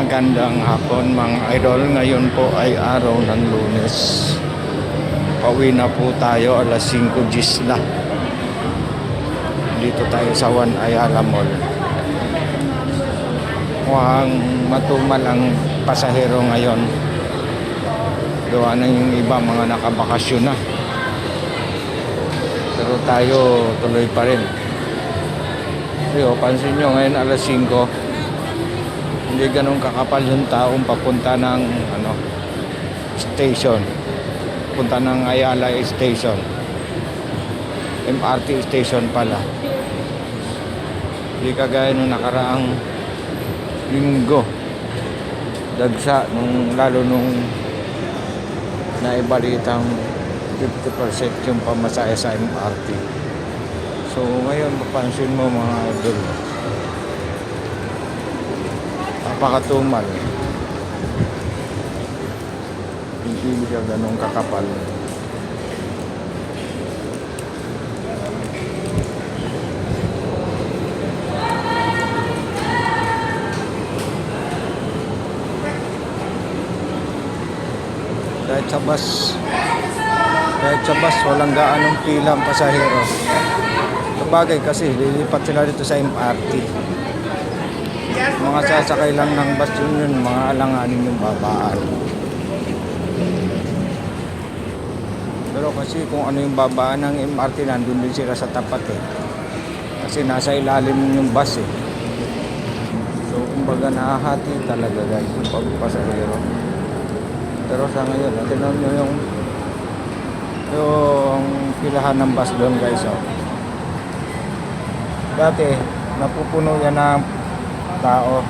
Magandang hapon mga idol. Ngayon po ay araw ng Lunes. Pauwi na po tayo alas 5 gis na. Dito tayo sa One Ayala Mall. Mukhang matumal ang pasahero ngayon. Gawa na yung iba mga nakabakasyon na. Pero tayo tuloy pa rin. Pero pansin nyo ngayon alas 5. Hindi ganun kakapal yung taong papunta ng station. Punta ng Ayala Station. MRT station pala. Hindi kagaya nung nakaraang linggo. Dagsa lalo nung naibalitang 50% yung pamasahe sa MRT. So ngayon mapansin mo mga idol, napakatumal. Hindi siya ganun kakapal. Kahit sa bus walang gaanong pila ang pasahero. Sabagay kasi lilipat sila dito sa MRT. Mga sasakay lang ng bus yun, mga alanganin yung babaan. Pero kasi kung ano yung babaan ng MRT, nandun din sila sa tapat eh. Kasi nasa ilalim yung bus eh. So kumbaga nahahati talaga guys yung pagpasahero. Pero sa ngayon, tinan nyo yung pilahan ng bus doon guys. Oh. Dati napupuno yan ng tao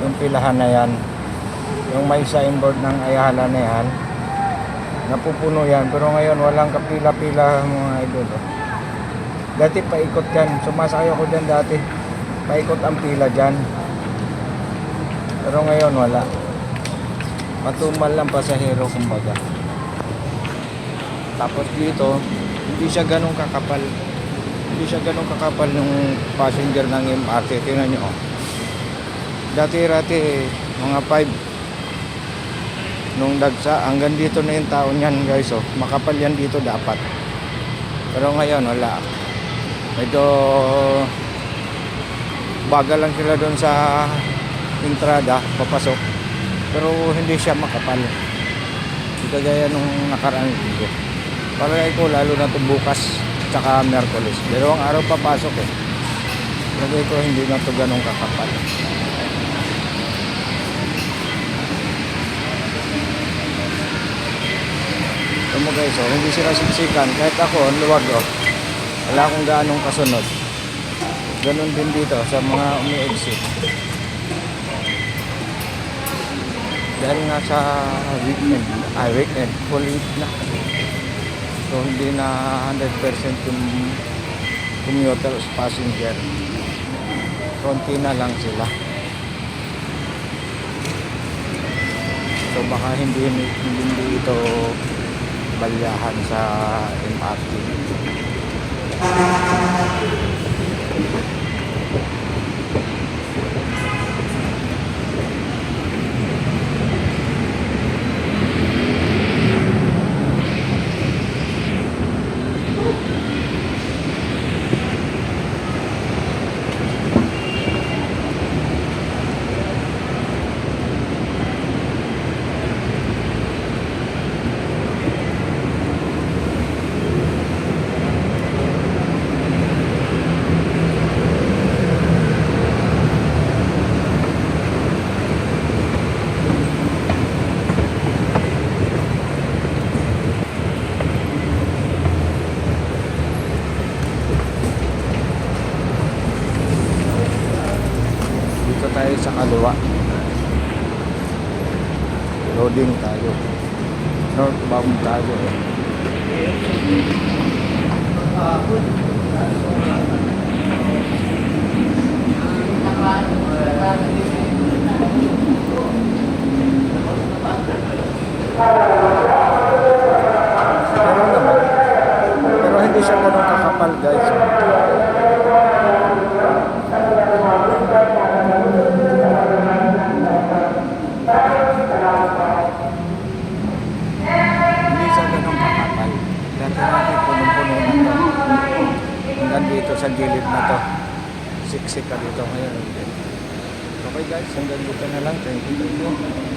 yung pilahan na yan, yung may signboard ng Ayala na yan, napupuno yan. Pero ngayon walang kapila-pila mga idol. Dati paikot yan, sumasakay ako dyan dati, paikot ang pila dyan. Pero ngayon wala, matumal lang pasahero kumbaga. Tapos dito hindi siya ganun kakapal. Hindi siya ganun kakapal ng passenger ng MRT. Tingnan nyo oh. Dati-rati mga 5 nung dagsa hanggang dito na yung tao niyan guys oh. Makapal yan dito dapat. Pero ngayon wala. Medyo bagal lang sila doon sa entrada papasok. Pero hindi siya makapal. Hindi kagaya nung nakaraang linggo. Palagay ko lalo na ito bukas tsaka Miyerkules. Dalawang araw papasok eh. Palagay ko hindi na ito ganong kakapal. Ito mo guys oh, hindi sila siksikan. Kahit ako, ang luwag oh. Wala akong gaanong kasunod. Ganon din dito sa mga umi-exit. Dahil nga sa weekend, full week na. So hindi na 100% yung commuters, passenger. Konti na lang sila. So baka hindi ito balyahan sa MRT. Tayo sa kaliwa, loading tayo, northbound tayo eh. Pero hindi siya ganun kakapal guys. natin, punong-puno na to. Hanggang dito sa gilid na to. Siksik ka dito ngayon. Okay guys, hanggang dito na lang. Thank you.